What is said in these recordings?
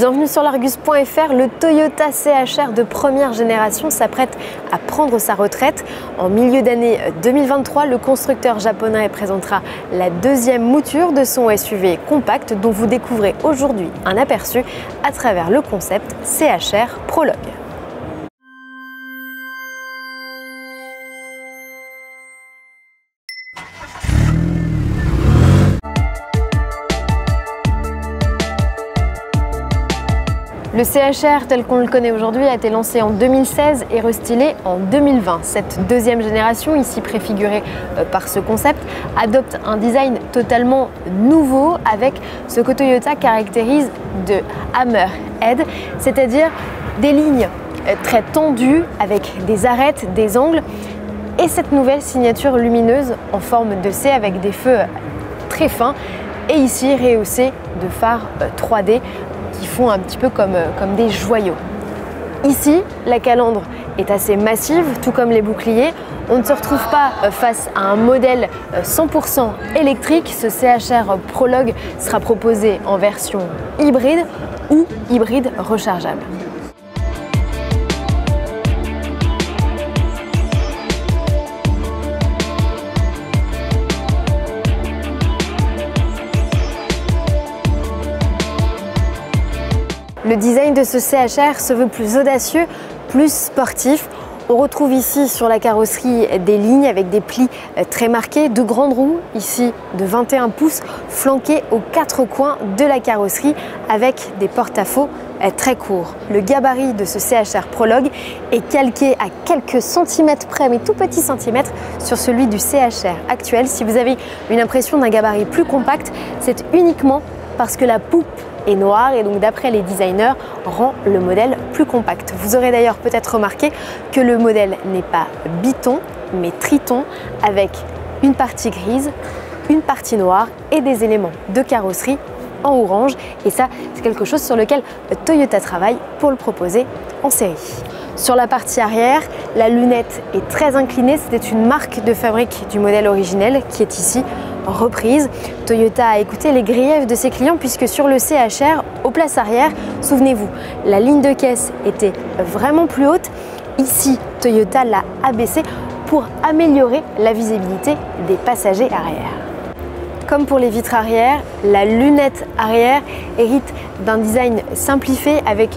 Bienvenue sur l'Argus.fr. Le Toyota CHR de première génération s'apprête à prendre sa retraite. En milieu d'année 2023, le constructeur japonais présentera la deuxième mouture de son SUV compact dont vous découvrez aujourd'hui un aperçu à travers le concept CHR Prologue. Le CHR tel qu'on le connaît aujourd'hui a été lancé en 2016 et restylé en 2020. Cette deuxième génération, ici préfigurée par ce concept, adopte un design totalement nouveau avec ce que Toyota caractérise de hammerhead, c'est-à-dire des lignes très tendues avec des arêtes, des angles et cette nouvelle signature lumineuse en forme de C avec des feux très fins et ici rehaussés de phares 3D qui font un petit peu comme des joyaux. Ici, la calandre est assez massive, tout comme les boucliers. On ne se retrouve pas face à un modèle 100% électrique. Ce CHR Prologue sera proposé en version hybride ou hybride rechargeable. Le design de ce CHR se veut plus audacieux, plus sportif. On retrouve ici sur la carrosserie des lignes avec des plis très marqués, de grandes roues ici de 21 pouces flanquées aux quatre coins de la carrosserie avec des porte-à-faux très courts. Le gabarit de ce CHR Prologue est calqué à quelques centimètres près, mais tout petits centimètres, sur celui du CHR actuel. Si vous avez une impression d'un gabarit plus compact, c'est uniquement parce que la poupe est noire et donc d'après les designers rend le modèle plus compact. Vous aurez d'ailleurs peut-être remarqué que le modèle n'est pas biton mais triton avec une partie grise, une partie noire et des éléments de carrosserie en orange et ça c'est quelque chose sur lequel Toyota travaille pour le proposer en série. Sur la partie arrière, la lunette est très inclinée, c'était une marque de fabrique du modèle originel qui est ici reprise. Toyota a écouté les griefs de ses clients puisque sur le CHR, aux places arrière, souvenez-vous, la ligne de caisse était vraiment plus haute. Ici, Toyota l'a abaissée pour améliorer la visibilité des passagers arrière. Comme pour les vitres arrière, la lunette arrière hérite d'un design simplifié avec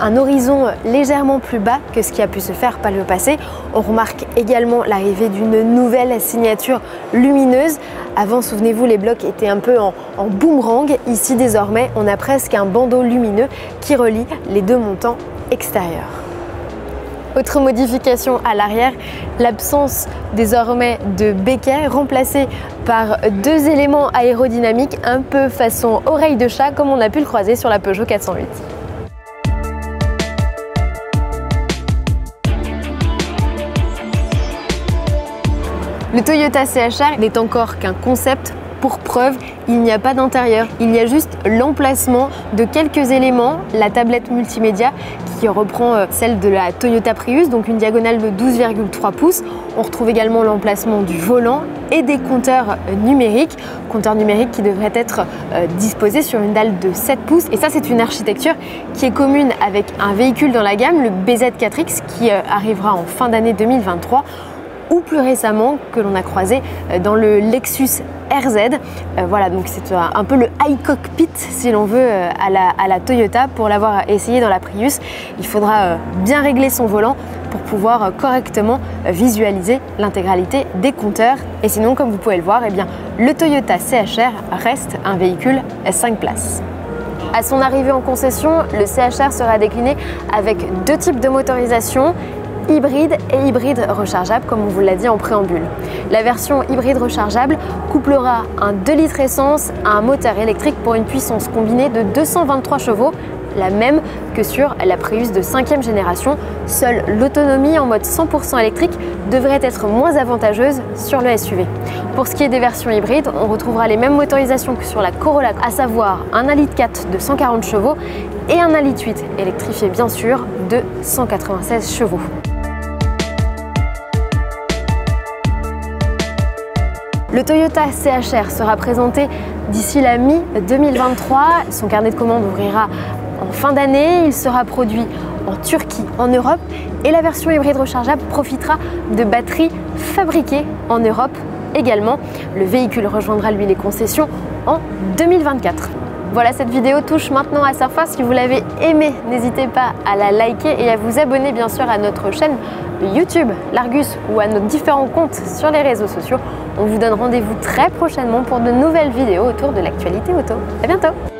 un horizon légèrement plus bas que ce qui a pu se faire par le passé. On remarque également l'arrivée d'une nouvelle signature lumineuse. Avant, souvenez-vous, les blocs étaient un peu en boomerang. Ici, désormais, on a presque un bandeau lumineux qui relie les deux montants extérieurs. Autre modification à l'arrière, l'absence désormais de béquet remplacé par deux éléments aérodynamiques un peu façon oreille de chat comme on a pu le croiser sur la Peugeot 408. Le Toyota CHR n'est encore qu'un concept. Pour preuve, il n'y a pas d'intérieur, il y a juste l'emplacement de quelques éléments, la tablette multimédia qui reprend celle de la Toyota Prius, donc une diagonale de 12,3 pouces. On retrouve également l'emplacement du volant et des compteurs numériques qui devraient être disposés sur une dalle de 7 pouces. Et ça, c'est une architecture qui est commune avec un véhicule dans la gamme, le BZ4X, qui arrivera en fin d'année 2023. Ou plus récemment que l'on a croisé dans le Lexus RZ. Voilà, donc c'est un peu le high cockpit si l'on veut à la Toyota. Pour l'avoir essayé dans la Prius, il faudra bien régler son volant pour pouvoir correctement visualiser l'intégralité des compteurs. Et sinon, comme vous pouvez le voir, eh bien, le Toyota CHR reste un véhicule 5 places. À son arrivée en concession, le CHR sera décliné avec deux types de motorisation, hybride et hybride rechargeable comme on vous l'a dit en préambule. La version hybride rechargeable couplera un 2 litres essence à un moteur électrique pour une puissance combinée de 223 chevaux, la même que sur la Prius de 5e génération. Seule l'autonomie en mode 100% électrique devrait être moins avantageuse sur le SUV. Pour ce qui est des versions hybrides, on retrouvera les mêmes motorisations que sur la Corolla, à savoir un 1,4 litre de 140 chevaux et un 1,8 litre électrifié bien sûr de 196 chevaux. Le Toyota CHR sera présenté d'ici la mi-2023. Son carnet de commandes ouvrira en fin d'année, il sera produit en Turquie, en Europe, et la version hybride rechargeable profitera de batteries fabriquées en Europe également. Le véhicule rejoindra lui les concessions en 2024. Voilà, cette vidéo touche maintenant à sa fin. Si vous l'avez aimée, n'hésitez pas à la liker et à vous abonner bien sûr à notre chaîne YouTube L'Argus ou à nos différents comptes sur les réseaux sociaux. On vous donne rendez-vous très prochainement pour de nouvelles vidéos autour de l'actualité auto. À bientôt!